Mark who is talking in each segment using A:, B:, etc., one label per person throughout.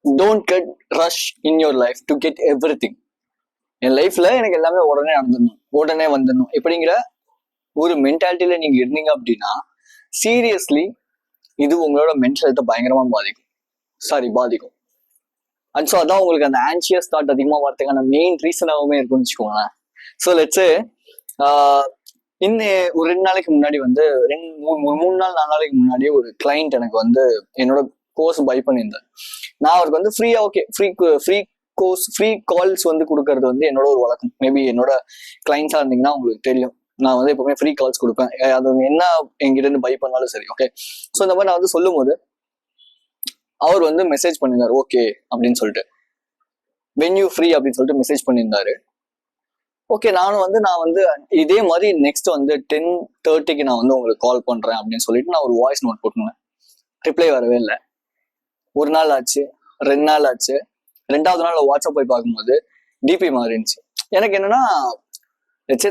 A: Don't get rush in your life to get everything. என் லைஃப்ல எனக்கு எல்லாமே உடனே நடந்துடணும், உடனே வந்துடணும் இப்படிங்கிற ஒரு மென்டாலிட்டியில நீங்க இருந்தீங்க அப்படின்னா சீரியஸ்லி இது உங்களோட மென்டல் ஹெல்த்தை பயங்கரமா பாதிக்கும். அண்ட் ஸோ அதான் உங்களுக்கு அந்த ஆன்சியஸ் தாட் அதிகமாக வரதுக்கான மெயின் ரீசனாகவுமே இருக்குன்னு வச்சுக்கோங்களேன். ஸோ லெட்ஸு இன்னும் ஒரு 2 நாளைக்கு முன்னாடி வந்து 3 நாள் 4 நாளைக்கு முன்னாடியே ஒரு கிளைண்ட் எனக்கு வந்து என்னோட கோர்ஸ் பை பண்ணியிருந்தேன். நான் அவருக்கு வந்து ஃப்ரீயா ஓகே ஃப்ரீ கால்ஸ் வந்து கொடுக்கறது வந்து என்னோட ஒரு வழக்கம். மேபி என்னோட கிளைண்ட்ஸா இருந்தீங்கன்னா உங்களுக்கு தெரியும், நான் வந்து எப்பவுமே ஃப்ரீ கால்ஸ் கொடுப்பேன். அது என்ன என்கிட்ட இருந்து பை பண்ணாலும் சரி. ஓகே, ஸோ இந்த மாதிரி நான் வந்து சொல்லும் போது அவர் வந்து மெசேஜ் பண்ணியிருந்தாரு ஓகே அப்படின்னு சொல்லிட்டு, வென் யூ ஃப்ரீ அப்படின்னு சொல்லிட்டு மெசேஜ் பண்ணியிருந்தாரு. ஓகே, நான் வந்து இதே மாதிரி நெக்ஸ்ட் வந்து 10:30 நான் வந்து உங்களுக்கு கால் பண்றேன் அப்படின்னு சொல்லிட்டு நான் ஒரு வாய்ஸ் நோட் போட்டுனேன். ரிப்ளை வரவே இல்லை. 1 நாள் ஆச்சு, 2 நாள் ஆச்சு. 2வது நாள் வாட்ஸ்அப் போய் பார்க்கும்போது டிபி மாறிடுச்சு. எனக்கு என்னன்னா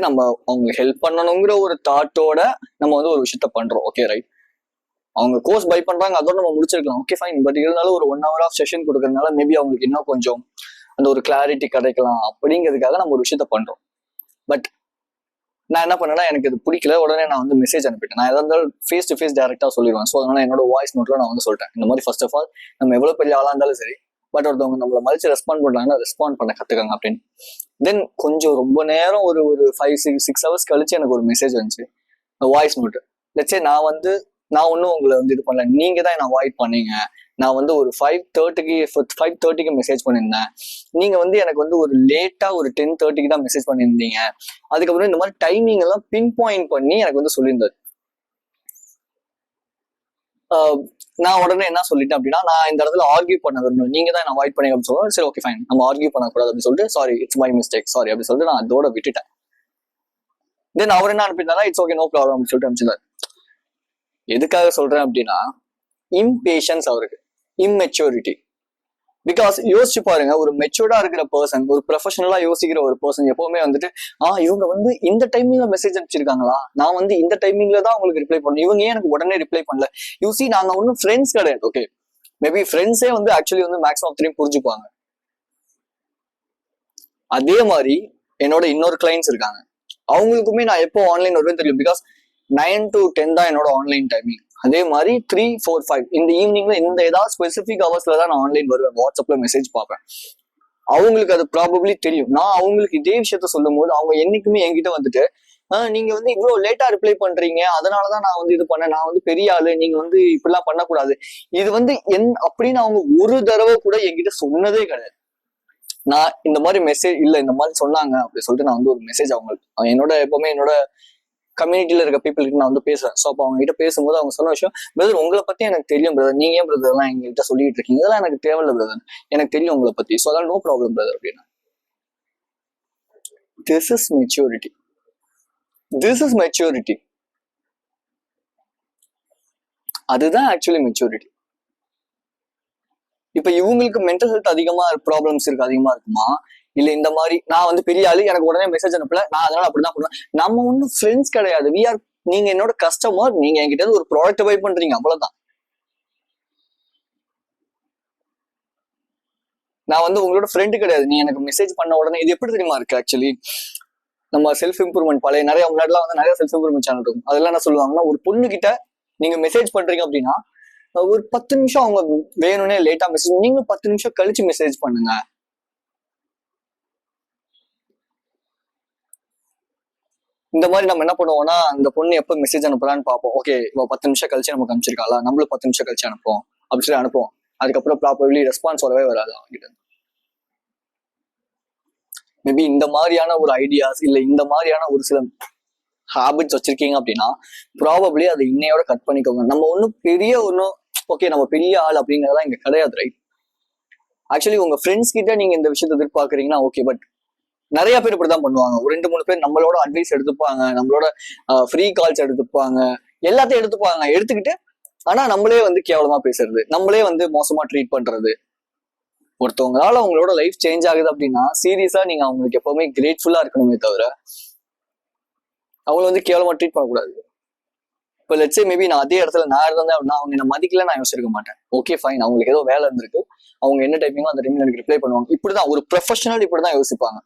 A: நம்ம அவங்களுக்கு ஹெல்ப் பண்ணணுங்கிற ஒரு தாட்டோட நம்ம வந்து ஒரு விஷயத்த பண்றோம். ஓகே ரைட், அவங்க கோர்ஸ் பை பண்றாங்க, அதோட நம்ம முடிச்சிருக்கலாம். Okay fine. பட் இருந்தாலும் ஒரு 1 hour ஆஃப் செஷன் கொடுக்கறதுனால மேபி அவங்களுக்கு இன்னும் கொஞ்சம் அந்த ஒரு கிளாரிட்டி கிடைக்கலாம் அப்படிங்கிறதுக்காக நம்ம ஒரு விஷயத்த பண்றோம். பட் நான் என்ன பண்ணேன்னா, எனக்கு இது பிடிக்கல, உடனே நான் வந்து மெசேஜ் அனுப்பிட்டேன். நான் எதாவது ஃபேஸ் டு ஃபேஸ் டேரக்டா சொல்லிடுவேன். ஸோ அதனால என்னோட வாய்ஸ் நோட்ல நான் வந்து சொல்லிட்டேன், இந்த மாதிரி ஃபர்ஸ்ட் ஆஃப் ஆல் நம்ம எவ்வளவு பெரிய ஆளா இருந்தாலும் சரி, பட் ஒருத்தவங்க நம்மளை மதிச்சு ரெஸ்பாண்ட் பண்ணாங்கன்னா ரெஸ்பாண்ட் பண்ண கத்துக்காங்க அப்படின்னு. தென் கொஞ்சம் ரொம்ப நேரம் ஒரு 5-6 hours கழிச்சு எனக்கு ஒரு மெசேஜ் வந்துச்சு, வாய்ஸ் நோட்டு. லெட்ஸே நான் ஒன்றும் உங்களை வந்து இது பண்ணல, நீங்க தான் என்ன அவாய்ட் பண்ணீங்க. நான் வந்து ஒரு 5:30க்கு மெசேஜ் பண்ணியிருந்தேன். நீங்க வந்து எனக்கு வந்து ஒரு லேட்டா ஒரு 10:30க்கு தான் மெசேஜ் பண்ணியிருந்தீங்க. அதுக்கப்புறம் இந்த மாதிரி டைமிங் எல்லாம் பின் பாயிண்ட் பண்ணி எனக்கு வந்து சொல்லியிருந்தாரு. நான் உடனே என்ன சொல்லிட்டேன் அப்படின்னா, நான் இந்த இடத்துல ஆர்கியூ பண்ண விரும்பல, நீங்க தான் என்ன அவாய்ட் பண்ணீங்க அப்படின்னு சொல்லுவோம். சரி ஓகே ஃபைன், நம்ம ஆர்கியூ பண்ணக்கூடாது அப்படின்னு சொல்லிட்டு sorry it's my mistake sorry அப்படின்னு சொல்லிட்டு நான் அதோட விட்டுட்டேன். தென் அவர் என்ன அனுப்பியிருந்தாரா, இட்ஸ் ஓகே நோ ப்ராப்ளம் அப்படின்னு சொல்லிட்டு அனுப்பிச்சிருந்தாரு. எதுக்காக சொல்றேன் அப்படின்னா, இம்பேஷன்ஸ் அவருக்கு, இம்மெச்சூரிட்டி. பிகாஸ் யோசிச்சு பாருங்க, ஒரு மெச்சூர்டா இருக்கிற பர்சன், ஒரு ப்ரொஃபஷனலா யோசிக்கிற ஒரு பர்சன் எப்பவுமே வந்துட்டு இவங்க வந்து இந்த டைமிங்ல மெசேஜ் அனுப்பிச்சிருக்காங்களா, நான் வந்து இந்த டைமிங்ல தான் உங்களுக்கு ரிப்ளை பண்ணணும், இவங்க ஏன் எனக்கு உடனே ரிப்ளை பண்ணல. யூசி நாங்க ஒன்றும் ஃப்ரெண்ட்ஸ் கிடையாது. ஓகே, மேபி ஃப்ரெண்ட்ஸே வந்து ஆக்சுவலி வந்து மேக்ஸிமம் 3 புரிஞ்சுப்பாங்க. அதே மாதிரி என்னோட இன்னொரு கிளைண்ட்ஸ் இருக்காங்க, அவங்களுக்குமே நான் எப்போ ஆன்லைன் வருவேன்னு தெரியும். பிகாஸ் 9 to 10 தான் என்னோட ஆன்லைன் டைமிங். அதே மாதிரி 3, 4, 5 இந்த ஈவினிங்ல இந்த ஏதாவது ஸ்பெசிபிக் ஹவர்ஸ்ல தான் நான் ஆன்லைன் வருவேன், வாட்ஸ்அப்ல மெசேஜ் பார்ப்பேன். அவங்களுக்கு அது ப்ராபப்ளி தெரியும். நான் அவங்களுக்கு இதே விஷயத்த சொல்லும் போது அவங்க என்னைக்குமே என்கிட்ட வந்துட்டு நீங்க வந்து இவ்வளவு லேட்டா ரிப்ளை பண்றீங்க, அதனாலதான் நான் வந்து இது பண்ணேன், நான் வந்து பெரிய ஆளு, நீங்க வந்து இப்படிலாம் பண்ணக்கூடாது, இது வந்து அப்படின்னு அவங்க ஒரு தடவை கூட என்கிட்ட சொன்னதே கிடையாது. நான் இந்த மாதிரி மெசேஜ் இல்ல, இந்த மாதிரி சொன்னாங்க அப்படின்னு சொல்லிட்டு நான் வந்து ஒரு மெசேஜ் அவங்களுக்கு எப்பவுமே என்னோட கம்யூனிட்டியில இருக்க பீப்புள் கிட்ட நான் வந்து பேசுறேன். ஸோ அப்போ அவங்க கிட்ட பேசும்போது அவங்க சொன்ன விஷயம், பிரதர் உங்களை பத்தி எனக்கு தெரியும் பிரதர், நீங்க ஏன் பிரதர் எல்லாம் எங்ககிட்ட சொல்லிட்டு இருக்கீங்க, இதெல்லாம் எனக்கு தேவையில்ல பிரதர், எனக்கு தெரியும் உங்களை பத்தி, ஸோ அதெல்லாம் நோ ப்ராப்ளம் பிரதர் அப்படின்னா. This is maturity. அதுதான் ஆக்சுவலி மெச்சூரிட்டி. இப்ப இவங்களுக்கு மென்டல் ஹெல்த் அதிகமா ப்ராப்ளம்ஸ் அதிகமா இருக்குமா, இல்ல இந்த மாதிரி நான் வந்து பெரிய ஆளு, எனக்கு உடனே மெசேஜ் அனுப்பல, நான் அதனால அப்படிதான் பண்ணுவேன். நம்ம ஒன்னும் ஃப்ரெண்ட்ஸ் கிடையாது, நீங்க என்னோட கஸ்டமர், நீங்க என்கிட்ட ஒரு ப்ராடக்ட் பை பண்றீங்க, அவ்வளவுதான். நான் வந்து உங்களோட ஃப்ரெண்டு கிடையாது. நீ எனக்கு மெசேஜ் பண்ண உடனே இது எப்படி தெரியுமா இருக்கு, ஆக்சுவலி நம்ம செல்ஃப் இம்ப்ரூவ்மெண்ட் பழைய நிறைய முன்னாடிலாம் வந்து நிறைய செல்ஃப் இம்ப்ரூவ்மெண்ட் சேனல் இருக்கும். அதெல்லாம் என்ன சொல்லுவாங்கன்னா, ஒரு பொண்ணு கிட்ட நீங்க மெசேஜ் பண்றீங்க அப்படின்னா ஒரு 10 நிமிஷம் அவங்க வேணும்னே லேட்டா மெசேஜ், நீங்க 10 நிமிஷம் கழிச்சு மெசேஜ் பண்ணுங்க. இந்த மாதிரி நம்ம என்ன பண்ணுவோம்னா, அந்த பொண்ணு எப்ப மெசேஜ் அனுப்புறான்னு பார்ப்போம். ஓகே, இப்போ 10 நிமிஷம் கழிச்சு நமக்கு அனுப்பிச்சிருக்காளா, நம்மளும் 10 நிமிஷம் கழிச்சு அனுப்புவோம் அப்படின்னு சொல்லி அனுப்புவோம். அதுக்கப்புறம் ப்ராப்பர்லி ரெஸ்பான்ஸ் வரவே வராது அவங்ககிட்ட. மேபி இந்த மாதிரியான ஒரு ஐடியாஸ் இல்ல இந்த மாதிரியான ஒரு சில ஹேபிட்ஸ் வச்சிருக்கீங்க அப்படின்னா ப்ராபப்ளி அதை இன்னையோட கட் பண்ணிக்கோங்க. நம்ம ஓகே நம்ம பெரிய ஆள் அப்படிங்கிறதெல்லாம் இங்க கிடையாது, ரைட்? ஆக்சுவலி உங்க ஃப்ரெண்ட்ஸ் கிட்ட நீங்க இந்த விஷயத்தை எதிர்பார்க்கறீங்கன்னா ஓகே, பட் நிறைய பேர் இப்படிதான் பண்ணுவாங்க. ஒரு 2-3 பேர் நம்மளோட அட்வைஸ் எடுத்துப்பாங்க, நம்மளோட ஃப்ரீ கால்ஸ் எடுத்துப்பாங்க, எல்லாத்தையும் எடுத்துக்கிட்டு ஆனா நம்மளே வந்து கேவலமா பேசுறது, நம்மளே வந்து மோசமா ட்ரீட் பண்றது. ஒருத்தவங்களால அவங்களோட லைஃப் சேஞ்ச் ஆகுது அப்படின்னா சீரியஸா நீங்க அவங்களுக்கு எப்பவுமே கிரேட்ஃபுல்லா இருக்கணுமே தவிர அவங்கள வந்து கேவலமா ட்ரீட் பண்ணக்கூடாது. இப்போ லெட்ஸே மேபி நான் அதே இடத்துல நான் இருந்தேன் அப்படின்னா அவங்க என்ன மதிக்கல நான் யோசிச்சிருக்க மாட்டேன். ஓகே ஃபைன், அவங்களுக்கு ஏதோ வேலை இருந்திருக்கு, அவங்க என்ன டைப்பிங்கோ அந்த டைம்ல எனக்கு ரிப்ளை பண்ணுவாங்க. இப்படிதான் ஒரு ப்ரொஃபஷனல் இப்படிதான் யோசிப்பாங்க.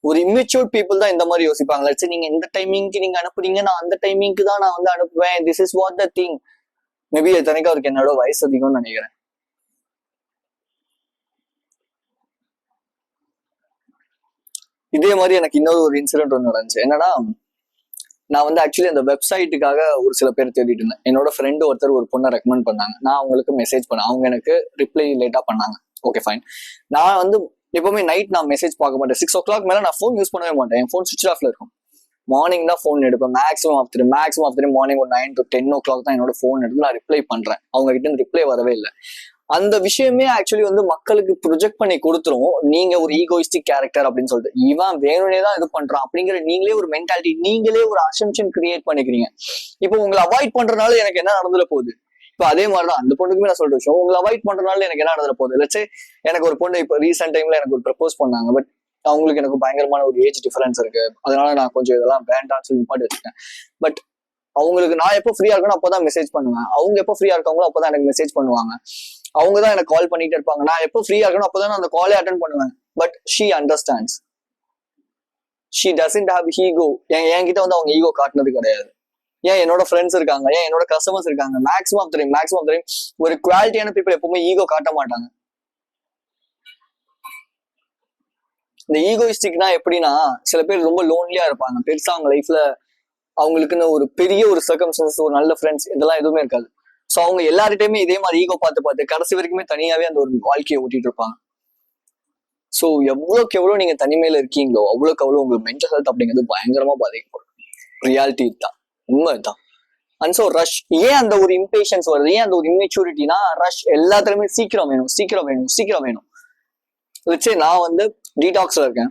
A: ஒரு இம்மெச்சூர்ட் பீப்புள் தான் இந்த மாதிரி யோசிப்பாங்க. லெட்ஸே நீங்க இந்த டைமிங்க்கு நீங்க அனுப்புறீங்க, நான் அந்த டைமிங்க்கு தான் நான் வந்து அனுப்புவேன், this is what the thing. Maybe எத்தனைக்கு அவருக்கு என்னோட வயசு அதிகம்னு நினைக்கிறேன். இதே மாதிரி எனக்கு இன்னொரு ஒரு இன்சிடென்ட் ஒன்று நடந்துச்சு. என்னன்னா, நான் வந்து ஆக்சுவலி அந்த வெப்சைட்டுக்காக ஒரு சில பேர் தேடிட்டு இருந்தேன். என்னோட ஃப்ரெண்டு ஒருத்தர் ஒரு பொண்ணை ரெக்கமெண்ட் பண்ணாங்க. நான் அவங்களுக்கு மெசேஜ் பண்ணேன், அவங்க எனக்கு ரிப்ளை லேட்டா பண்ணாங்க. Okay fine. நான் வந்து எப்பவுமே நைட் நான் மெசேஜ் பார்க்க மாட்டேன். 6 o'clock மேல நான் ஃபோன் யூஸ் பண்ணவே மாட்டேன். என் ஃபோன் சுவிச் ஆஃப்ல இருக்கும். மார்னிங் தான் ஃபோன் எடுப்பேன். மேக்ஸிமம் ஆஃப் த்ரீ மார்னிங் ஒரு 9 to 10 o'clock தான் என்னோட ஃபோன் எடுத்து நான் ரிப்ளை பண்றேன். அவங்க கிட்ட இருந்து ரிப்ளை வரவே இல்லை. அந்த விஷயமே ஆக்சுவலி வந்து மக்களுக்கு ப்ரொஜெக்ட் பண்ணி கொடுத்துரும், நீங்க ஒரு ஈகோயிஸ்டிக் கேரக்டர் அப்படின்னு சொல்லிட்டு. இவன் வேணும்னே தான் இது பண்றான் அப்படிங்கிற நீங்களே ஒரு மென்டாலிட்டி, நீங்களே ஒரு அசம்ஷன் கிரியேட் பண்ணிக்கிறீங்க. இப்போ உங்களை அவாய்ட் பண்றதுனால எனக்கு என்ன நடந்துட போகுது? இப்போ அதே மாதிரிதான் அந்த பொண்ணுக்குமே நான் சொல்ற விஷயம், உங்களை அவாய்ட் பண்றதுனால எனக்கு என்ன நடந்துட போகுது? லட்சே எனக்கு ஒரு பொண்ணு இப்போ ரீசெண்ட் டைம்ல எனக்கு ஒரு ப்ரப்போஸ் பண்ணாங்க. பட் அவங்களுக்கு எனக்கு பயங்கரமான ஒரு ஏஜ் டிஃபரன்ஸ் இருக்கு. அதனால நான் கொஞ்சம் இதெல்லாம் வேண்டாம்னு சொல்லி பாட்டு வச்சுட்டேன். பட் அவங்களுக்கு நான் எப்போ ஃப்ரீயா இருக்கணும் அப்போதான் மெசேஜ் பண்ணுவேன். அவங்க எப்போ ஃப்ரீயா இருக்காங்களோ அப்போதான் எனக்கு மெசேஜ் பண்ணுவாங்க. அவங்க தான் எனக்கு கால் பண்ணிட்டு இருப்பாங்க. நான் எப்போ ஃப்ரீயா இருக்கணும் அப்போதான் நான் அந்த காலே அட்டன் பண்ணுவேன். But she understands. She doesn't have ego. என்கிட்ட வந்து அவங்க ஈகோ காட்டினது கிடையாது. ஏன் என்னோட ஃப்ரெண்ட்ஸ் இருக்காங்க, ஏன் என்னோட கஸ்டமர்ஸ் இருக்காங்க, மேக்ஸிமம் ஆஃப் டைம் ஒரு குவாலிட்டியான பீப்புள் எப்பவுமே ஈகோ காட்ட மாட்டாங்க. இந்த ஈகோயிஸ்டிக்னா எப்படின்னா, சில பேர் ரொம்ப லோன்லியா இருப்பாங்க. பெருசா அவங்க லைஃப்ல அவங்களுக்குன்னு ஒரு பெரிய ஒரு சர்க்கம்ஸ்டன்ஸ், ஒரு நல்ல ஃப்ரெண்ட்ஸ் இதெல்லாம் எதுவுமே இருக்காது. ஸோ அவங்க எல்லார்ட்டையுமே இதே மாதிரி ஈகோ பார்த்து கடைசி வரைக்குமே தனியாவே அந்த ஒரு வாழ்க்கையை ஓட்டிட்டு இருப்பாங்க. ஸோ எவ்வளோக்கு எவ்வளோ நீங்க தனிமையில இருக்கீங்களோ அவ்வளோக்கு அவ்வளோ உங்களுக்கு மென்டல் ஹெல்த் அப்படிங்கிறது பயங்கரமா பாதிக்கப்படும். ரியாலிட்டி தான், உண்மை தான். அண்ட் ஸோ ரஷ், ஏன் அந்த ஒரு இம்பேஷன்ஸ் வருது, ஏன் அந்த ஒரு இம்மெச்சூரிட்டினா, ரஷ் எல்லாத்துலயுமே சீக்கிரம் வேணும். வச்சே நான் வந்து டீடாக்ஸ்ல இருக்கேன்,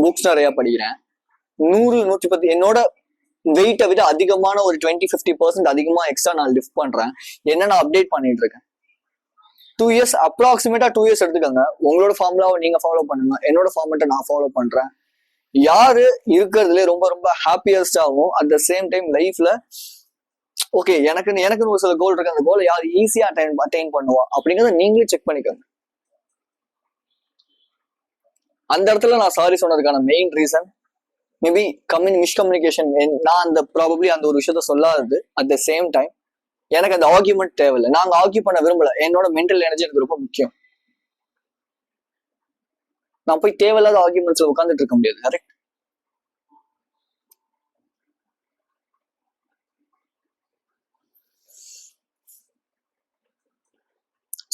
A: புக்ஸ் நிறைய படிக்கிறேன், 100-110 என்னோட வெயிட்டை விட அதிகமான ஒரு 20-50% அதிகமா எக்ஸ்ட்ரா நான் லிஃப்ட் பண்றேன். என்ன நான் அப்டேட் பண்ணிட்டு இருக்கேன். 2 years அப்ராக்சிமேட்டா 2 years எடுத்துக்கோங்க. உங்களோட ஃபார்முலாவை நீங்க ஃபாலோ பண்ணுங்க, என்னோட ஃபார்மேட்டை நான் ஃபாலோ பண்றேன். யாரு இருக்கிறதுல ரொம்ப ரொம்ப ஹாப்பியஸ்டாகவும் அட் த சேம் டைம் லைஃப்ல ஓகே எனக்குன்னு ஒரு சில கோல் இருக்கு, அந்த கோலை யார் ஈஸியா அட்டைன் பண்ணுவா அப்படிங்கிறத நீங்களே செக் பண்ணிக்கோங்க. அந்த இடத்துல நான் சாரி சொன்னதுக்கான மெயின் ரீசன் மேபி மிஸ்கம்யூனிகேஷன். நான் அந்த ப்ராபப்ளி அந்த ஒரு விஷயத்த சொல்லாதது. அட் த சேம் டைம் எனக்கு அந்த ஆர்கியூமெண்ட் தேவையில்லை, நாங்க ஆர்கியூ பண்ண விரும்பல. என்னோட மென்டல் எனர்ஜி எனக்கு ரொம்ப முக்கியம். நான் போய் தேவையில்லாத ஆர்கியூமெண்ட்ஸ்ல உட்காந்துட்டு இருக்க முடியாது. கரெக்ட்.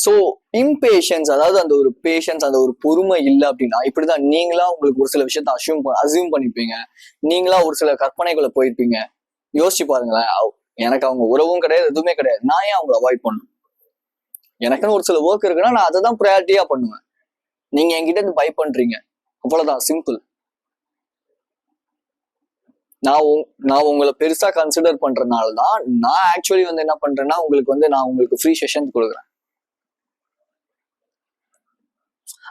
A: ஸோ இம்பேஷன்ஸ், அதாவது அந்த ஒரு பேஷன்ஸ், அந்த ஒரு பொறுமை இல்லை அப்படின்னா இப்படிதான் நீங்களா உங்களுக்கு ஒரு சில விஷயத்த அசியூம் பண்ணிப்பீங்க. நீங்களா ஒரு சில கற்பனைகளை போயிருப்பீங்க. யோசிச்சு பாருங்களேன், எனக்கு அவங்க உறவும் கிடையாது, எதுவுமே கிடையாது, நான் ஏன் அவங்களை அவாய்ட் பண்ணும்? எனக்குன்னு ஒரு சில ஒர்க் இருக்குன்னா நான் அதை தான் ப்ரையாரிட்டியா பண்ணுவேன். நீங்க என்கிட்ட இருந்து பை பண்றீங்க, அவ்வளவுதான், சிம்பிள். நான் உங்களை பெருசா கன்சிடர் பண்றதுனாலதான் நான் ஆக்சுவலி வந்து என்ன பண்றேன்னா நான் உங்களுக்கு ஃப்ரீ செஷன் கொடுக்குறேன்.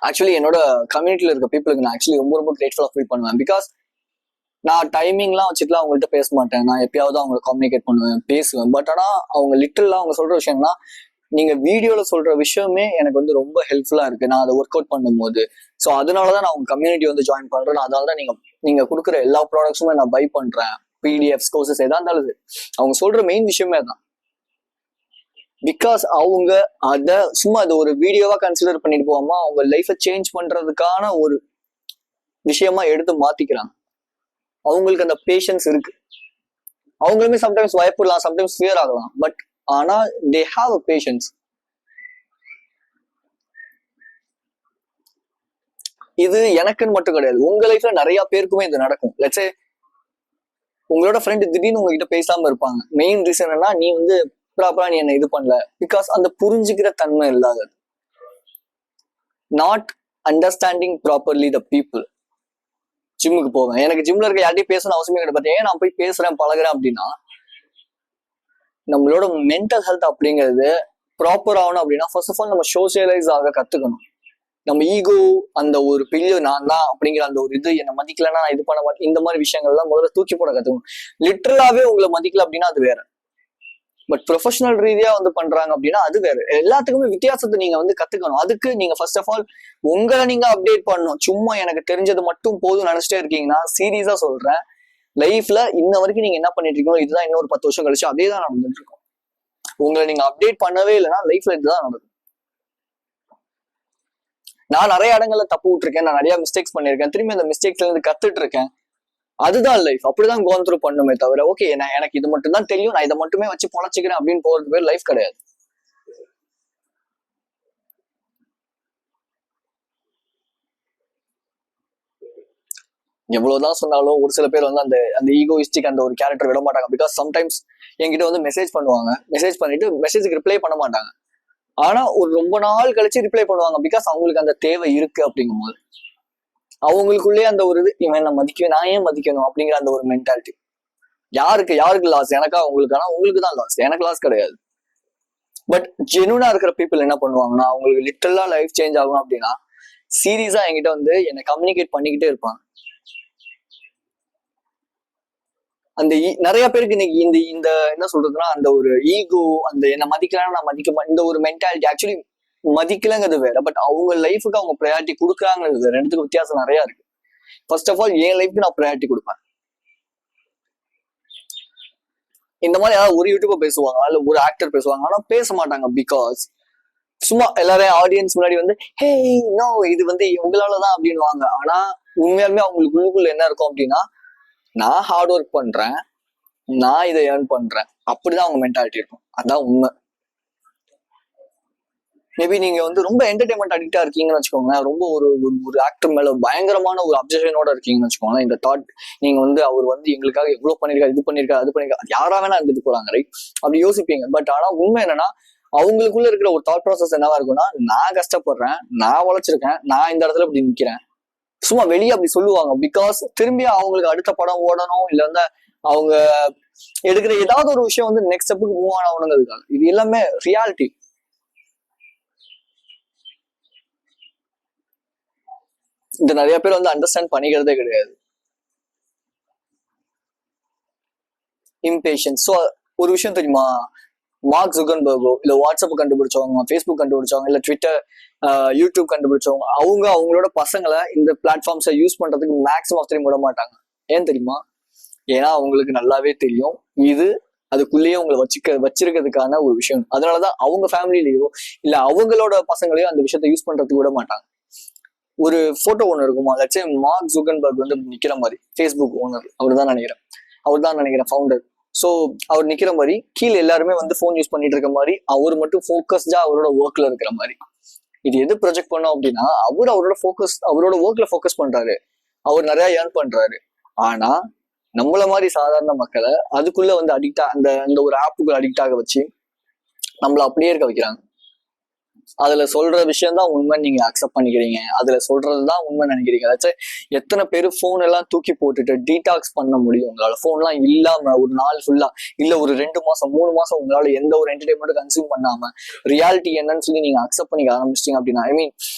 A: ஆக்சுவலி என்னோட கம்யூனிட்டியில இருக்க பீப்புளுக்கு நான் ஆக்சுவலி ரொம்ப ரொம்ப கிரேட்ஃபுல்லா ஃபீல் பண்ணுவேன். பிகாஸ் நான் டைமிங்லாம் வச்சுட்டுலாம் அவங்கள்ட்ட பேச மாட்டேன். நான் எப்பயாவது அவங்களை கம்யூனிகேட் பண்ணுவேன், பேசுவேன். பட் ஆனா அவங்க லிட்டரலா அவங்க சொல்ற விஷயம்னா, நீங்க வீடியோல சொல்ற விஷயமே எனக்கு வந்து ரொம்ப ஹெல்ப்ஃபுல்லா இருக்கு நான் அதை ஒர்க் அவுட் பண்ணும்போது. ஸோ அதனாலதான் நான் உங்க கம்யூனிட்டி வந்து ஜாயின் பண்றேன். அதனாலதான் நீங்க கொடுக்குற எல்லா ப்ராடக்ட்ஸுமே நான் பை பண்றேன். பிடிஎஃப்ஸ், கோர்சஸ் எதா இருந்தாலும் அவங்க சொல்ற மெயின் விஷயமே தான். பிகாஸ் அவங்க அதை சும்மா அது ஒரு வீடியோவா கன்சிடர் பண்ணிட்டு போகாம அவங்க லைஃபை சேஞ்ச் பண்றதுக்கான ஒரு விஷயமா எடுத்து மாத்திக்கிறாங்க. அவங்களுக்கு அந்த பேஷன்ஸ் இருக்கு. அவங்களுமே சம்டைம்ஸ் பயப்படலாம், சம்டைம்ஸ் ஃபியர் ஆகலாம். பட் ஆனா தே ஹாவ் அ பேஷன்ஸ். இது எனக்குன்னு மட்டும் கிடையாது, உங்க லைஃப்ல நிறைய பேருக்குமே இது நடக்கும். லெட்ஸ் சே உங்களோட ஃப்ரெண்ட் திடீர்னு உங்ககிட்ட பேசாம இருப்பாங்க. மெயின் ரீசன் என்ன, நீ வந்து ப்ராப்பரா நீ என்ன இது பண்ணல. பிகாஸ் அந்த புரிஞ்சுக்கிற தன்மை இல்லாதது. Not understanding properly the people. ஜிம்முக்கு போவேன், எனக்கு ஜிம்ல இருக்க யார்ட்டையும் பேசணும் அவசியமே கிடையாது. ஏன் நான் போய் பேசுறேன் பழகிறேன் அப்படின்னா, நம்மளோட மென்டல் ஹெல்த் அப்படிங்கிறது ப்ராப்பர் ஆகணும் அப்படின்னா ஃபர்ஸ்ட் ஆஃப் ஆல் நம்ம சோசியலைஸ் ஆக கத்துக்கணும். நம்ம ஈகோ, அந்த ஒரு பெரிய நான் தான் அப்படிங்கிற அந்த ஒரு இது, என்னை மதிக்கலன்னா நான் இது பண்ண மாட்டேன், இந்த மாதிரி விஷயங்கள்லாம் முதல்ல தூக்கி போட கத்துக்கணும். லிட்டரலாவே உங்களை மதிக்கல அப்படின்னா அது வேற. பட் ப்ரொஃபஷனல் ரீதியா வந்து பண்றாங்க அப்படின்னா அது வேற. எல்லாத்துக்குமே வித்தியாசத்தை நீங்க வந்து கத்துக்கணும். அதுக்கு நீங்க ஃபர்ஸ்ட் ஆஃப் ஆல் உங்களை நீங்க அப்டேட் பண்ணணும். சும்மா எனக்கு தெரிஞ்சது மட்டும் போதும் நினைச்சிட்டே இருக்கீங்கன்னா, சீரியஸா சொல்றேன், லைஃப்ல இன்ன வரைக்கும் நீங்க என்ன பண்ணிட்டு இருக்கீங்களோ இதுதான் இன்னொரு 10 வருஷம் கழிச்சு அதே தான் நடந்துட்டு இருக்கும். உங்களை நீங்க அப்டேட் பண்ணவே இல்லைன்னா லைஃப்ல இதுதான் நடக்கும். நான் நிறைய இடங்கள்ல தப்பு விட்டுருக்கேன், நான் நிறைய மிஸ்டேக்ஸ் பண்ணிருக்கேன், திரும்பி அந்த மிஸ்டேக்ஸ்ல இருந்து கத்துட்டு இருக்கேன். அதுதான் லைஃப். அப்படிதான் கோன் த்ரூ பண்ணுமே தவிர, ஓகே நான் எனக்கு இது மட்டும் தான் தெரியும், நான் இதை மட்டுமே வச்சு பொழைச்சிக்கிறேன் அப்படின்னு போறது பேர் லைஃப் கிடையாது. எவ்வளவுதான் சொன்னாலும் ஒரு சில பேர் வந்து அந்த அந்த ஈகோயிஸ்டிக் அந்த ஒரு கேரக்டர் விட மாட்டாங்க. பிகாஸ் சம்டைம்ஸ் என்கிட்ட வந்து மெசேஜ் பண்ணுவாங்க, மெசேஜ் பண்ணிட்டு மெசேஜுக்கு ரிப்ளை பண்ண மாட்டாங்க. ஆனா ஒரு ரொம்ப நாள் கழிச்சு ரிப்ளை பண்ணுவாங்க. பிகாஸ் அவங்களுக்கு அந்த தேவை இருக்கு. அப்படிங்கும் போது அவங்களுக்குள்ளே அந்த ஒரு இது, இவன் என்ன மதிக்கணும், நான் ஏன் மதிக்கணும் அப்படிங்கிற அந்த ஒரு மென்டாலிட்டி. யாருக்கு லாஸ்? எனக்கா உங்களுக்கானா? உங்களுக்கு தான் லாஸ், எனக்கு லாஸ் கிடையாது. பட் ஜெனுவனா இருக்கிற பீப்புள் என்ன பண்ணுவாங்கன்னா, அவங்களுக்கு லிட்டரலா லைஃப் சேஞ்ச் ஆகும் அப்படின்னா சீரியஸா என்கிட்ட வந்து என்னை கம்யூனிகேட் பண்ணிக்கிட்டே இருப்பாங்க. அந்த நிறைய பேருக்கு இன்னைக்கு இந்த இந்த என்ன சொல்றதுன்னா, அந்த ஒரு ஈகோ, அந்த என்ன மதிக்கலாம் நான் மதிக்க இந்த ஒரு மென்டாலிட்டி ஆக்சுவலி மதிக்கலங்கிறது வேற. பட் அவங்க லைஃபுக்கு அவங்க ப்ரையாரிட்டி கொடுக்குறாங்கிறது வேற. ரெண்டுத்துக்கு வித்தியாசம் நிறைய இருக்கு. ஃபர்ஸ்ட் ஆஃப் ஆல் என் லைஃப்க்கு நான் ப்ரையாரிட்டி கொடுப்பேன். இந்த மாதிரி யாராவது ஒரு யூடியூபர் பேசுவாங்க, இல்ல ஒரு ஆக்டர் பேசுவாங்க, ஆனா பேச மாட்டாங்க. பிகாஸ் சும்மா எல்லாரையும் ஆடியன்ஸ் முன்னாடி வந்து ஹே நோ இது வந்து உங்களாலதான் அப்படின்னு வாங்க. ஆனா உண்மையாலுமே அவங்களுக்கு உள்ளுக்குள்ள என்ன இருக்கும் அப்படின்னா, நான் ஹார்ட் ஒர்க் பண்றேன், நான் இதை ஏர்ன் பண்றேன், அப்படிதான் அவங்க மென்டாலிட்டி இருக்கும். அதான் உண்மை. மேபி நீங்க வந்து ரொம்ப என்டர்டைன்மெண்ட் அடிக்டா இருக்கீங்கன்னு வச்சுக்கோங்க, ரொம்ப ஒரு ஒரு ஆக்டர் மேல பயங்கரமான ஒரு அப்சஷனோட இருக்கீங்கன்னு வச்சுக்கோங்க. இந்த தாட் நீங்க வந்து அவர் வந்து எங்களுக்காக எவ்வளவு பண்ணிருக்காரு, இது பண்ணிருக்காரு, அது பண்ணிருக்காரு, யாரா வேணா இருந்துட்டு போறாங்க, ரைட்? அப்படி யோசிப்பீங்க. பட் ஆனா உண்மை என்னன்னா, அவங்களுக்குள்ள இருக்கிற ஒரு தாட் ப்ராசஸ் என்னவா இருக்கும்னா, நான் கஷ்டப்படுறேன், நான் உழைச்சிருக்கேன், நான் இந்த இடத்துல இப்படி நிக்கிறேன். சும்மா வெளியே அப்படி சொல்லுவாங்க. பிகாஸ் திரும்பி அவங்களுக்கு அடுத்த படம் ஓடணும், இல்ல வந்து அவங்க எடுக்கிற ஏதாவது ஒரு விஷயம் வந்து நெக்ஸ்ட் ஸ்டெப்புக்கு மூவ் ஆகணுங்கிறதுக்காக. இது எல்லாமே ரியாலிட்டி. இந்த நிறைய பேர் வந்து அண்டர்ஸ்டாண்ட் பண்ணிக்கிறதே கிடையாது. இம்பேஷன்ஸ். ஸோ ஒரு விஷயம் தெரியுமா, மார்க் ஜுகன்பர்கோ, இல்ல வாட்ஸ்அப் கண்டுபிடிச்சவங்க, ஃபேஸ்புக் கண்டுபிடிச்சவங்க, இல்ல ட்விட்டர், யூடியூப் கண்டுபிடிச்சவங்க, அவங்களோட பசங்களை இந்த பிளாட்ஃபார்ம்ஸை யூஸ் பண்றதுக்கு மேக்ஸிமம் ஆஃப் டைம் விட மாட்டாங்க. ஏன் தெரியுமா? ஏன்னா அவங்களுக்கு நல்லாவே தெரியும் இது அதுக்குள்ளேயே உங்களை வச்சிருக்கிறதுக்கான ஒரு விஷயம். அதனாலதான் அவங்க ஃபேமிலிலேயோ இல்ல அவங்களோட பசங்களையோ அந்த விஷயத்த யூஸ் பண்றதுக்கு விட மாட்டாங்க. ஒரு போட்டோ ஒன்று இருக்குமா, லட்சே மார்க் ஜுகன்பர்க் வந்து நிக்கிற மாதிரி, ஃபேஸ்புக் ஓனர் அவர் தான் நினைக்கிறேன் ஃபவுண்டர். ஸோ அவர் நிக்கிற மாதிரி, கீழே எல்லாருமே வந்து ஃபோன் யூஸ் பண்ணிட்டு இருக்க மாதிரி, அவர் மட்டும் ஃபோக்கஸ்டா அவரோட ஒர்க்ல இருக்கிற மாதிரி. இது எது ப்ரொஜெக்ட் பண்ணோம் அப்படின்னா, அவரோட ஒர்க்ல ஃபோக்கஸ் பண்றாரு, அவர் நிறைய ஏர்ன் பண்றாரு. ஆனா நம்மள மாதிரி சாதாரண மக்களை அதுக்குள்ள வந்து அடிக்டா அந்த ஒரு ஆப்புக்குள்ள அடிக்ட் ஆக வச்சு நம்மள அப்படியே இருக்க வைக்கிறாங்க. அதுல சொல்ற விஷயம் தான் உண்மை நீங்க அக்செப்ட் பண்ணிக்கிறீங்க, அதுல சொல்றதுதான் உண்மை நினைக்கிறீங்க. அதாச்சும் எத்தனை பேர் போன் எல்லாம் தூக்கி போட்டுட்டு டீடாக்ஸ் பண்ண முடியும் உங்களால? போன் எல்லாம் இல்லாம ஒரு நாள் ஃபுல்லா, இல்ல ஒரு 2 மாசம் 3 மாசம் உங்களால எந்த ஒரு என்டர்டைன்மெண்ட்டும் கன்சியூம் பண்ணாம ரியாலிட்டி என்னன்னு சொல்லி நீங்க அக்செப்ட் பண்ணிக்க ஆரம்பிச்சிட்டீங்க அப்படின்னா, ஐ மீன்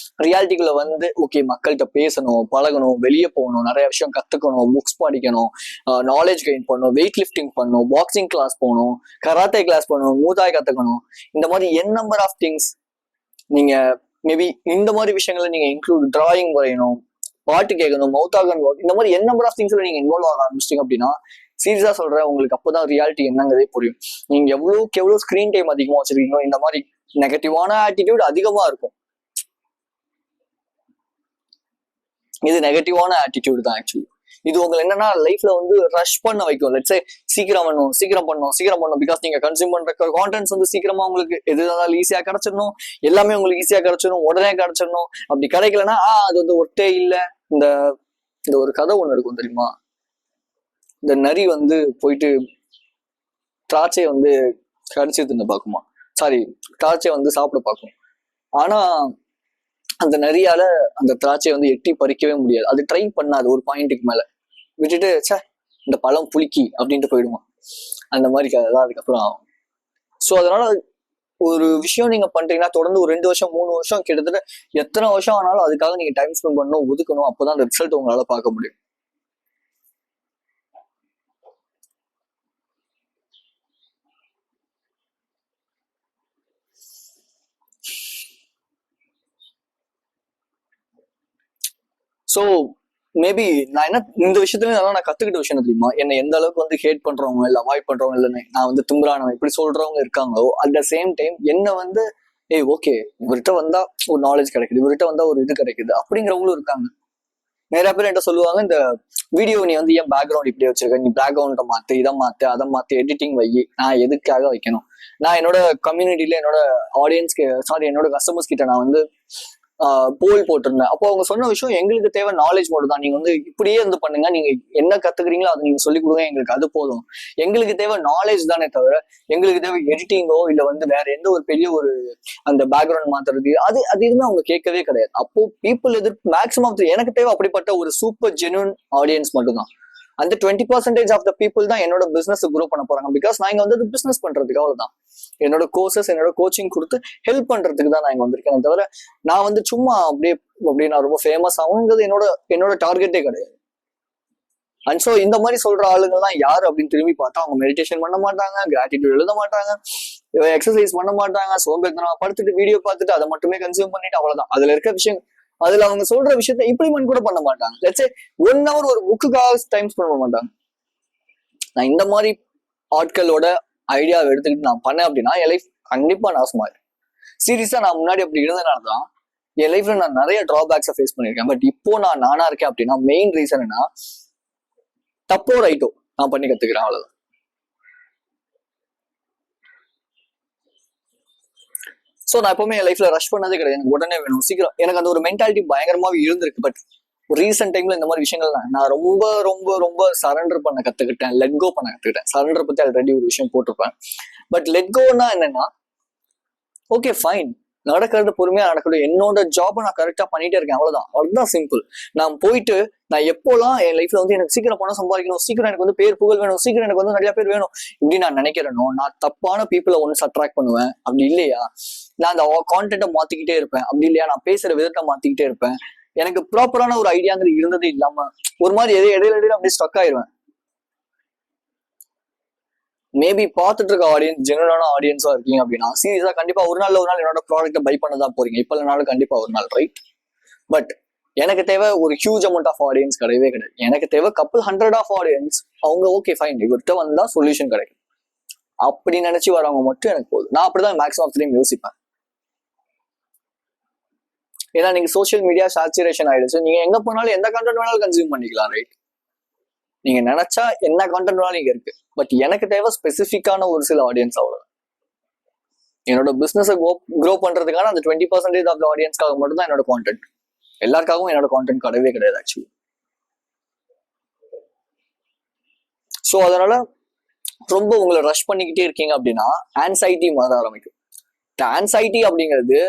A: ரியாலிட்டிக்குள்ள வந்து ஓகே மக்கள்கிட்ட பேசணும், பழகணும், வெளியே போகணும், நிறைய விஷயம் கத்துக்கணும், புக்ஸ் படிக்கணும், நாலேஜ் கெயின் பண்ணணும், வெயிட் லிஃப்டிங் பண்ணணும், பாக்ஸிங் கிளாஸ் போகணும், கராத்தே கிளாஸ் பண்ணணும், மூதாய் கத்துக்கணும், இந்த மாதிரி என் நம்பர் ஆஃப் திங்ஸ் நீங்க மேபி இந்த மாதிரி விஷயங்களை நீங்க இன்க்ளூட், டிராயிங் வரையணும், பாட்டு கேட்கணும், மவுத்தாகன் ஒர்க், இந்த மாதிரி என் நம்பர் ஆஃப் திங்ஸ்ல நீங்க இன்வால்வ் ஆக ஆரம்பிச்சிட்டீங்க அப்படின்னா, சீரியஸா சொல்றேன், உங்களுக்கு அப்பதான் ரியாலிட்டி என்னங்கிறதே புரியும். நீங்க எவ்வளவுக்கு எவ்வளவு ஸ்கிரீன் டைம் அதிகமா வச்சிருக்கீங்களோ இந்த மாதிரி நெகட்டிவான ஆட்டிடியூட் அதிகமா இருக்கும். இது நெகட்டிவான ஆட்டிடியூட் தான் ஆக்சுவலி. இது உங்களை என்னன்னா லைஃப்ல வந்து ரஷ் பண்ண வைக்கும். லெட்ஸ் சே சீக்கிரம் பண்ணணும். பிகாஸ் நீங்க கன்சியூம் பண்ற கான்டென்ட்ஸ் வந்து சீக்கிரமா உங்களுக்கு எது இருந்தாலும் ஈஸியா கிடைச்சிடணும், எல்லாமே உங்களுக்கு ஈஸியா கிடைச்சிடணும், உடனே கிடைச்சிடணும். அப்படி கிடைக்கலன்னா அது வந்து ஒட்டே இல்லை. இந்த இந்த ஒரு கதை ஒண்ணு இருக்கும் தெரியுமா, இந்த நரி வந்து போயிட்டு திராட்சையை வந்து கடிச்சு தின்னு பார்க்குமா, திராட்சையை வந்து சாப்பிட பார்க்கும். ஆனா அந்த நரியால அந்த திராட்சையை வந்து எட்டி பறிக்கவே முடியாது. அது ட்ரை பண்ணாது, ஒரு பாயிண்ட்டுக்கு மேல விட்டுட்டு சே இந்த பழம் புளிக்கி அப்படின்ட்டு போயிடுவான். அந்த மாதிரி கதைதான் அதுக்கப்புறம் ஆகும். ஸோ அதனால ஒரு விஷயம் நீங்க பண்றீங்கன்னா தொடர்ந்து ஒரு 2 வருஷம் 3 வருஷம் கிட்டத்தட்ட எத்தனை வருஷம் ஆனாலும் அதுக்காக நீங்க டைம் ஸ்பெண்ட் பண்ணணும், ஒதுக்கணும். அப்பதான் அந்த ரிசல்ட் உங்களால பார்க்க முடியும். ஸோ மேபி நான் என்ன இந்த விஷயத்துல நான் கத்துக்கிட்ட விஷயம் தெரியுமா, என்னை எந்த அளவுக்கு வந்து ஹேட் பண்றவங்க இல்ல அவாய்ட் பண்றவங்க இல்லைன்னு நான் வந்து திமிரானவன் இப்படி சொல்றவங்க இருக்காங்களோ, அட் த சேம் டைம் என்ன வந்து ஏய் ஓகே இவர்கிட்ட வந்தா ஒரு நாலேஜ் கிடைக்குது, இவர்கிட்ட வந்தா ஒரு இது கிடைக்குது அப்படிங்கிறவங்களும் இருக்காங்க. நிறைய பேர் என்கிட்ட சொல்லுவாங்க, இந்த வீடியோ நீ வந்து ஏன் பேக்ரவுண்ட் இப்படி வச்சிருக்க, நீ பேக்ரவுண்டை மாத்து, இதை மாத்து, அதை மாத்து, எடிட்டிங் வை. நான் எதுக்காக வைக்கணும்? நான் என்னோட கம்யூனிட்டியில என்னோட ஆடியன்ஸ்க்கு சாரி என்னோட கஸ்டமர்ஸ் கிட்ட நான் வந்து போல் போட்டிருந்தேன். அப்போ அவங்க சொன்ன விஷயம், எங்களுக்கு தேவை நாலேஜ் மட்டும் தான், நீங்க வந்து இப்படியே வந்து பண்ணுங்க, நீங்க என்ன கத்துக்கிறீங்களோ அதை நீங்க சொல்லிக் கொடுங்க, எங்களுக்கு அது போதும். எங்களுக்கு தேவை நாலேஜ் தானே தவிர எங்களுக்கு தேவை எடிட்டிங்கோ இல்ல வந்து வேற எந்த ஒரு பெரிய ஒரு அந்த பேக்ரவுண்ட் மாத்துறது அது அது எதுவுமே அவங்க கேட்கவே கிடையாது. அப்போ பீப்புள் மேக்ஸிமம் எனக்கு தேவை அப்படிப்பட்ட ஒரு சூப்பர் ஜென்யூன் ஆடியன்ஸ் மட்டும்தான். அந்த 20% ஆஃப் த பீப்புள் தான் என்னோட பிசினஸ் குரோ பண்ண போறாங்க. பிகாஸ் நான் இங்க வந்து பிசினஸ் பண்றதுக்கு அவ்வளவுதான். என்னோட கோர்சஸ் என்னோட கோச்சிங் கொடுத்து ஹெல்ப் பண்றதுக்கு தான் நான் இங்க வந்திருக்கேன் தவிர நான் வந்து சும்மா அப்படியே நான் ரொம்ப ஃபேமஸ் ஆகுங்கிறது என்னோட டார்கெட்டே கிடையாது. அண்ட் ஸோ இந்த மாதிரி சொல்ற ஆளுங்கள்லாம் யாரு அப்படின்னு திரும்பி பார்த்தா அவங்க மெடிடேஷன் பண்ண மாட்டாங்க, கிராட்டிடியூட் எழுத மாட்டாங்க, எக்ஸசைஸ் பண்ண மாட்டாங்க, சோம்பேறித்தனமா படுத்துட்டு வீடியோ பார்த்துட்டு அதை மட்டுமே கன்சியூம் பண்ணிட்டு அவ்வளவுதான். அதுல இருக்க விஷயம் அதுல அவங்க சொல்ற விஷயத்த இம்ப்ளிமெண்ட் கூட பண்ண மாட்டாங்க. லெட்ஸ் சே 1 hour ஒரு புக்குக்காக டைம் ஸ்பெண்ட் பண்ண மாட்டாங்க. நான் இந்த மாதிரி ஆட்களோட ஐடியாவை எடுத்துக்கிட்டு நான் பண்ணேன் அப்படின்னா என் லைஃப் கண்டிப்பா நாசமாயிடும். சீரியஸா நான் முன்னாடி அப்படி இருந்ததுனாலதான் என் லைஃப்ல நான் நிறைய டிராபேக்ஸை ஃபேஸ் பண்ணியிருக்கேன். பட் இப்போ நான் நானா இருக்கேன் அப்படின்னா மெயின் ரீசன் என்ன, தப்போ ரைட்டோ நான் பண்ணி கத்துக்கிறேன், அவ்வளவுதான். ஸோ நான் எப்பவுமே என் லைஃப்ல ரஷ் பண்ணதே கிடையாது. எனக்கு உடனே வேணும், சீக்கிரம். எனக்கு அந்த ஒரு மென்டாலிட்டி பயங்கரமாவே இருந்திருக்கு. பட் ரீசெண்ட் டைம்ல இந்த மாதிரி விஷயங்கள் நான் ரொம்ப ரொம்ப ரொம்ப சரண்டர் பண்ண கத்துக்கிட்டேன், லெட் கோ பண்ண கத்துக்கிட்டேன். சரண்டர் பத்தி ஆல்ரெடி ஒரு விஷயம் போட்டிருப்பேன். பட் லெட் கோன்னா என்னன்னா, ஓகே ஃபைன், நடக்கிறது பொறுமையா நடக்கணும், என்னோட ஜாபை நான் கரெக்டா பண்ணிட்டே இருக்கேன், அவ்வளவுதான். அதுதான் சிம்பிள். நான் போயிட்டு நான் எப்போலாம் என் லைஃப்ல வந்து எனக்கு சீக்கிரம் பணம் சம்பாதிக்கணும், சீக்கிரம் எனக்கு வந்து பேர் புகழ் வேணும், சீக்கிரம் எனக்கு வந்து நிறைய பேர் வேணும் இப்படி நான் நினைக்கிறேனோ, நான் தப்பான பீப்புளை ஒன்ஸ் அட்ராக்ட் பண்ணுவேன். அப்படி இல்லையா நான் அந்த கான்டென்ட்டை மாத்திக்கிட்டே இருப்பேன். அப்படி இல்லையா நான் பேசுற விதத்தை மாத்திக்கிட்டே இருப்பேன். எனக்கு ப்ராப்பரான ஒரு ஐடியாங்கிறது இருந்ததே இல்லாம ஒரு மாதிரி இடையில அப்படியே ஸ்ட்ரக் ஆயிடுவேன். மேபி பார்த்துட்டு இருக்க ஆடியன்ஸ் ஜெனுவனான ஆடியன்ஸா இருக்கீங்க அப்படின்னா சீரியஸா கண்டிப்பா ஒரு நாள் என்னோட ப்ராடக்ட்டை பை பண்ணதான் போறீங்க. இப்ப இல்லைனாலும் கண்டிப்பா ஒரு நாள், ரைட்? பட் எனக்கு தேவை ஒரு ஹியூஜ் அமௌண்ட் ஆஃப் ஆடியன்ஸ் கிடையவே கிடையாது. எனக்கு தேவை கப்புள் 100 ஆஃப் ஆடியன்ஸ். அவங்க ஓகே ஃபைன், இவர்கிட்ட வந்தா சொல்யூஷன் கிடைக்கும் அப்படி நினைச்சு வரவங்க மட்டும் எனக்கு போதும். நான் அப்படிதான் மேக்ஸிமம் ஆஃப் டைம் யோசிப்பேன். ஏன்னா நீங்க சோசியல் மீடியா சேச்சுரேஷன் ஆயிடுச்சு. நீங்க எங்க போனாலும் எந்த கண்டென்ட் வேணாலும் கன்சியூம் பண்ணிக்கலாம், ரைட்? நீங்க நினைச்சா என்ன கண்டென்ட் வேணாலும் இங்க இருக்கு. பட் எனக்கு தேவை ஸ்பெசிஃபிக்கான ஒரு சில ஆடியன்ஸ், அவ்வளவு. என்னோட பிசினஸை க்ரோ பண்றதுக்கான அந்த 20% ஆஃப் த ஆடியன்ஸ்க்காக மட்டும் தான் என்னோட கான்டென்ட். எல்லாருக்காகவும் என்னோட கான்டென்ட் கிடையவே கிடையாது ஆக்சுவலி. ஸோ அதனால ரொம்ப உங்களை ரஷ் பண்ணிக்கிட்டே இருக்கீங்க அப்படின்னா ஆன்சைட்டி மாற ஆரம்பிக்கும். ஆன்சைட்டி அப்படிங்கிறது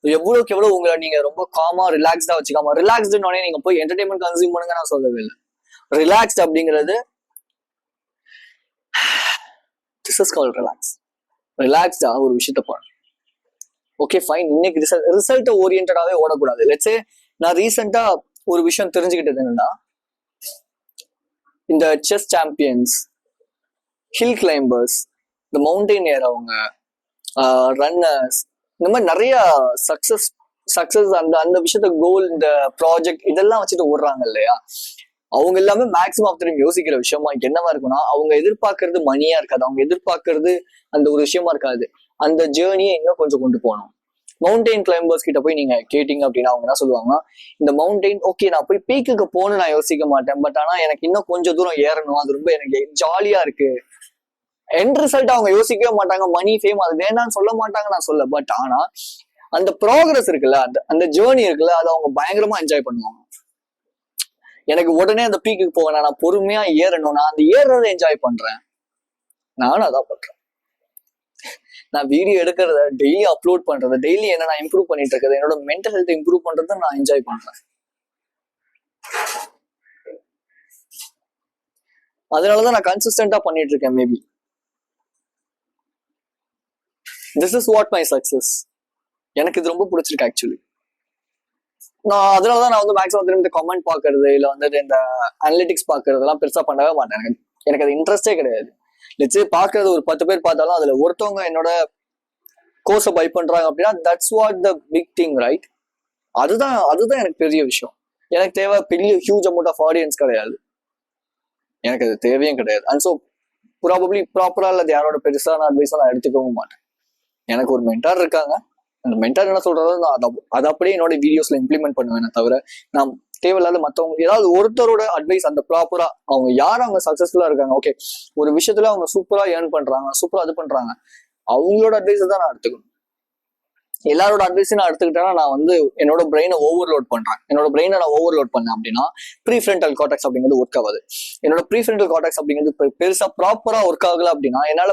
A: எவ்வளவுக்கு எவ்வளவு உங்களை நீங்க ரொம்ப காமா ரிலாக்ஸ்டா வச்சுக்காம, ரிலாக்ஸ்டுன்னு நீங்க போய் என்டர்டைன்மெண்ட் கன்சியூம் பண்ணுங்க நான் சொல்லவே இல்லை. ரிலாக்ஸ்ட் அப்படிங்கிறது திஸ் இஸ் கால்ட் ரிலாக்ஸ். ரிலாக்ஸ்டா ஒரு விஷயத்த பண்ணணும். ஓகே ஃபைன், இன்னைக்கு ரிசல்ட் ஓரியன்டாவே ஓடக்கூடாது. லெட்ஸே நான் ரீசெண்டா ஒரு விஷயம் தெரிஞ்சுக்கிட்டது என்னன்னா, இந்த செஸ் சாம்பியன்ஸ், ஹில் கிளைம்பர்ஸ், இந்த மவுண்டெயின் ஏறவங்க, ரன்னர்ஸ், இந்த மாதிரி நிறைய சக்சஸ் அந்த விஷயத்த கோல், இந்த ப்ராஜெக்ட் இதெல்லாம் வச்சுட்டு ஓடுறாங்க இல்லையா, அவங்க எல்லாமே மேக்ஸிமம் ஆஃப் டைம் யோசிக்கிற விஷயமா என்னவா இருக்குன்னா, அவங்க எதிர்பார்க்கறது மணியா இருக்காது, அவங்க எதிர்பார்க்கறது அந்த ஒரு விஷயமா இருக்காது, அந்த ஜேர்னியை இன்னும் கொஞ்சம் கொண்டு போகணும். மவுண்டெயின் கிளைம்பர்ஸ் கிட்ட போய் நீங்க கேட்டீங்க அப்படின்னா அவங்க என்ன சொல்லுவாங்கன்னா, இந்த மவுண்டெயின் ஓகே நான் போய் பீக்குக்கு போகணும்னு நான் யோசிக்க மாட்டேன், பட் ஆனா எனக்கு இன்னும் கொஞ்சம் தூரம் ஏறணும், அது ரொம்ப எனக்கு ஜாலியா இருக்கு. எண்ட் ரிசல்ட் அவங்க யோசிக்கவே மாட்டாங்க, மணி ஃபேம் அது வேண்டாம்னு சொல்ல மாட்டாங்க, நான் சொல்ல. பட் ஆனா அந்த ப்ராக்ரஸ் இருக்குல்ல, அந்த ஜேர்னி இருக்குல்ல, அதை அவங்க பயங்கரமா என்ஜாய் பண்ணுவாங்க. எனக்கு உடனே அந்த பீக்குக்கு போகணும், நான் பொறுமையா ஏறணும், நான் அந்த ஏறுறதை என்ஜாய் பண்றேன். நானும் அதான் பண்றேன். நான் வீடியோ எடுக்கிறத, டெய்லி அப்லோட் பண்றதை, டெய்லி என்ன நான் இம்ப்ரூவ் பண்ணிட்டு இருக்கிறது, என்னோட மென்டல் ஹெல்த் இம்ப்ரூவ் பண்றதை நான் என்ஜாய் பண்றேன். அதனாலதான் நான் கன்சிஸ்டன்டா பண்ணிட்டு இருக்கேன். Maybe this is what my success. எனக்கு இது ரொம்ப பிடிச்சிருக்கு ஆக்சுவலி. நான் அதனாலதான் நான் வந்து மேக்ஸிமம் திரும்ப இந்த கமெண்ட் பாக்குறது இல்ல வந்து இந்த அனலிட்டிக்ஸ் பாக்குறதெல்லாம் பெருசா பண்ணவே மாட்டேன். எனக்கு அது இன்ட்ரெஸ்டே கிடையாது. லெட்ஸ் பாக்குறது ஒரு 10 பேர் பார்த்தாலும் அதுல ஒருத்தவங்க என்னோட கோர்ஸை பை பண்றாங்க அப்படின்னா that's what the big thing, right? அதுதான் எனக்கு பெரிய விஷயம். எனக்கு தேவை பெரிய ஹியூஜ் அமௌண்ட் ஆஃப் ஆடியன்ஸ் கிடையாது, எனக்கு அது தேவையும் கிடையாது. அண்ட் ஸோ ப்ராபப்ளி ப்ராப்பரா அல்லது யாரோட பெருசான அட்வைஸை நான் எடுத்துக்கவும் மாட்டேன். எனக்கு ஒரு மென்டார் இருக்காங்க, அந்த மென்டார் என்ன சொல்றதோ நான் அதை அப்படியே என்னோட வீடியோஸ்ல இம்ப்ளிமெண்ட் பண்ணுவேன். தவிர நான் தேவையில்லாத மற்றவங்க ஏதாவது ஒருத்தரோட அட்வைஸ் அந்த ப்ராப்பரா அவங்க யார் அவங்க சக்சஸ்ஃபுல்லா இருக்காங்க, ஓகே ஒரு விஷயத்துல அவங்க சூப்பரா ஏர்ன் பண்றாங்க, சூப்பரா அது பண்றாங்க, அவங்களோட அட்வைஸை தான் நான் எடுத்துக்கணும். எல்லாரோட அட்வைஸையும் நான் எடுத்துக்கிட்டேன்னா நான் வந்து என்னோட பிரெயினை ஓவர்லோட் பண்றேன். என்னோட பிரெயினை நான் ஓவர்லோட் பண்ணேன் அப்படின்னா ப்ரீஃப்ரண்டல் கார்டெக்ஸ் அப்படிங்கிறது ஒர்க் ஆகாது. என்னோட ப்ரீஃப்ரண்டல் கார்டெக்ஸ் அப்படிங்கிறது பெருசா ப்ராப்பரா ஒர்க் ஆகல அப்படின்னா என்னால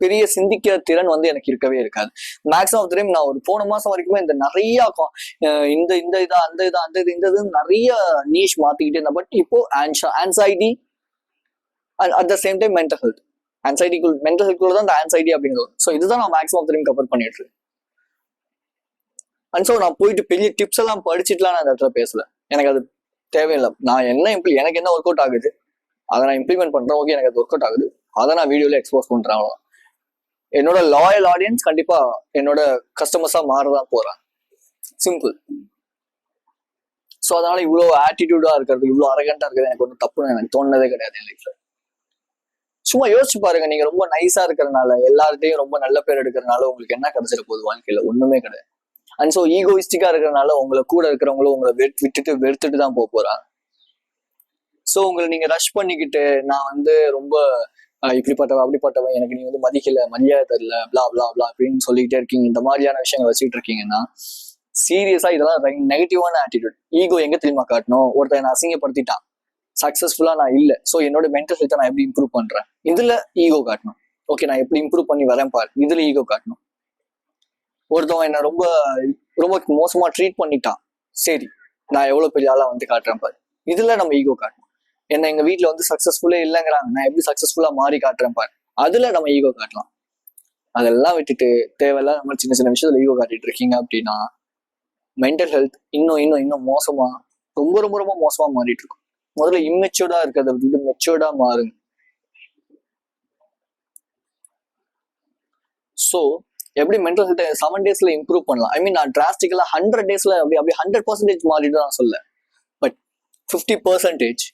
A: பெரிய சிந்திக்கிற திறன் வந்து எனக்கு இருக்கவே இருக்காது. மேக்ஸிமம் ஆஃப் டைம் நான் ஒரு போன மாசம் வரைக்குமே இந்த நிறைய இந்த இந்த இதா அந்த இதா அந்த இது இந்த இது நிறைய நீஷ் மாத்திக்கிட்டே இருந்தேன். பட் இப்போ anxiety at the same time mental health, mental health தான் இந்த ஆன்சைட்டி அப்படிங்கிறது. ஸோ இதுதான் நான் மேக்ஸிமம் ஆஃப் டைம் கவர் பண்ணிட்டு இருக்கேன். அண்ட் ஸோ நான் போயிட்டு பெரிய டிப்ஸ் எல்லாம் படிச்சுட்டுலாம் நான் அந்த இடத்துல பேசல, எனக்கு அது தேவையில்லை. நான் எனக்கு என்ன ஒர்க் அவுட் ஆகுது அதை நான் இம்ப்ளிமெண்ட் பண்றேன். ஓகே எனக்கு அது ஒர்க் அவுட் ஆகுது, அதை நான் வீடியோல எக்ஸ்போஸ் பண்றேன். என்னோட லாயல் ஆடியன்ஸ் கண்டிப்பா என்னோட கஸ்டமர்ஸா மாறதான் போறாங்க, சிம்பிள். ஸோ அதனால இவ்வளோ ஆட்டிடியூடா இருக்கிறது, இவ்வளோ அரகண்டா இருக்கிறது எனக்கு ஒன்றும் தப்புன்னு எனக்கு தோணுனதே கிடையாது என் லைஃப்ல. சும்மா யோசிச்சு பாருங்க, நீங்க ரொம்ப நைஸா இருக்கிறனால எல்லார்ட்டையும் ரொம்ப நல்ல பேர் எடுக்கிறனால உங்களுக்கு என்ன கிடைச்சிட போகுது வாழ்க்கையில? ஒண்ணுமே கிடையாது. அண்ட் ஸோ ஈகோயிஸ்டிக்கா இருக்கிறனால உங்களை கூட இருக்கிறவங்களும் உங்களை விட்டுட்டு வெறுத்துட்டு தான் போறாங்க. ஸோ உங்களை நீங்க ரஷ் பண்ணிக்கிட்டு நான் வந்து ரொம்ப இப்படிப்பட்டவன் அப்படிப்பட்டவன், எனக்கு நீ வந்து மதிக்கல, மரியாதை தரல, பிளா பிளா பிளா அப்படின்னு சொல்லிக்கிட்டே இருக்கீங்க, இந்த மாதிரியான விஷயங்கள் வச்சுக்கிட்டு இருக்கீங்கன்னா சீரியஸா இதெல்லாம் நெகட்டிவான ஆட்டிடியூட். ஈகோ எங்க தெரியுமா காட்டணும்? ஒருத்தன் நான் அசிங்கப்படுத்திட்டான், சக்சஸ்ஃபுல்லா நான் இல்லை, ஸோ என்னோட மென்டல் ஹெல்த்தை நான் எப்படி இம்ப்ரூவ் பண்றேன், இதுல ஈகோ காட்டணும். ஓகே நான் எப்படி இம்ப்ரூவ் பண்ணி வரேன் பாரு, இதுல ஈகோ காட்டணும். ஒருத்தவன் என்ன ரொம்ப ரொம்ப மோசமா ட்ரீட் பண்ணிட்டான், சரி நான் எவ்வளவு பெரிய ஆளா வந்து காட்டுறேன் பாரு, இதுல நம்ம ஈகோ காட்டணும். என்ன எங்க வீட்டுல வந்து சக்சஸ்ஃபுல்லே இல்லைங்கிறாங்க, நான் எப்படி சக்சஸ்ஃபுல்லா மாறி காட்டுறேன் பாரு, அதுல நம்ம ஈகோ காட்டலாம். அதெல்லாம் விட்டுட்டு தேவையில்லாம் நம்ம சின்ன சின்ன விஷயத்துல ஈகோ காட்டிட்டு இருக்கீங்க அப்படின்னா மென்டல் ஹெல்த் இன்னும் இன்னும் இன்னும் மோசமா, ரொம்ப ரொம்ப ரொம்ப மோசமா மாறிட்டு இருக்கும். முதல்ல இம்மெச்சூர்டா இருக்கிறத விட்டு மெச்சூர்டா மாறுங்க. ஸோ எப்படி மென்டல் ஹெல்த்தை 7 daysல இம்ப்ரூவ் பண்ணலாம்? ஐ மீன் நான் டிராஸ்டிக்கலா 100 daysல அப்படி 100% மாறிட்டு தான் சொல்ல, பட் 50%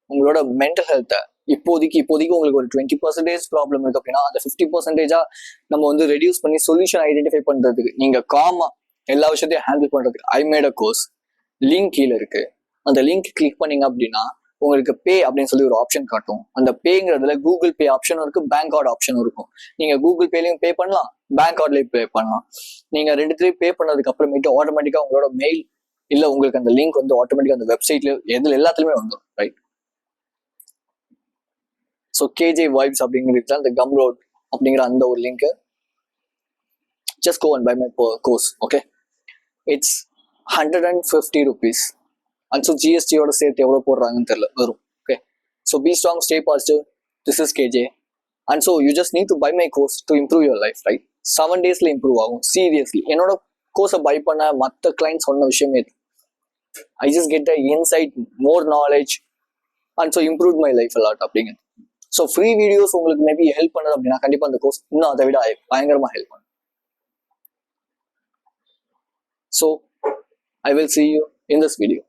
A: உங்களோட மென்டல் ஹெல்த்தை இப்போதைக்கு உங்களுக்கு ஒரு 20% ப்ராப்ளம் இருக்கு அப்படின்னா அந்த 50% நம்ம வந்து ரெடியூஸ் பண்ணி சொல்யூஷன் ஐடென்டிஃபை பண்றதுக்கு, நீங்க காமா எல்லா விஷயத்தையும் ஹேண்டில் பண்றதுக்கு I made a course, link கீழே இருக்கு. அந்த லிங்க் கிளிக் பண்ணீங்க அப்படின்னா உங்களுக்கு பே அப்படின்னு சொல்லி ஒரு ஆப்ஷன் காட்டும். அந்த பேங்கிறதுல கூகுள் பே ஆப்ஷனும் இருக்கு, பேங்க் கார்டு ஆப்ஷனும் இருக்கும். நீங்க கூகுள் பேலையும் பே பண்ணலாம், பேங்க் கார்ட்லயும் பே பண்ணலாம். நீங்க 2த்துலயும் பே பண்ணதுக்கு அப்புறமேட்டு ஆட்டோமேட்டிக்கா உங்களோட மெயில் இல்ல உங்களுக்கு அந்த லிங்க் வந்து ஆட்டோமேட்டிக்கா அந்த வெப்சைட்ல எல்லாத்துலயுமே வந்துடும், ரைட்? ஸோ கேஜே வைப்ஸ் அப்படிங்கிறது அந்த கம்ரோட் அப்படிங்கிற அந்த ஒரு link, just go and buy my course. Okay, it's 150 rupees. And so ஜிஎஸ்டியோட சேர்த்து எவ்வளோ போடுறாங்கன்னு தெரியல, வரும். Okay, so be strong, stay positive. This is KJ. And so you just need to buy my course to improve your life, right? 7 daysல improve ஆகும். Seriously என்னோட கோர்ஸை பை பண்ண மற்ற கிளைண்ட் சொன்ன விஷயமே I just get a insight, more knowledge, and so improve my life allot அப்படிங்கிறது. So free videos உங்களுக்கு மேபி ஹெல்ப் பண்ணுது அப்படின்னா கண்டிப்பா அந்த கோர்ஸ் இன்னும் அதை விட பயங்கரமா ஹெல்ப் பண்ணும். So I will see you in this video.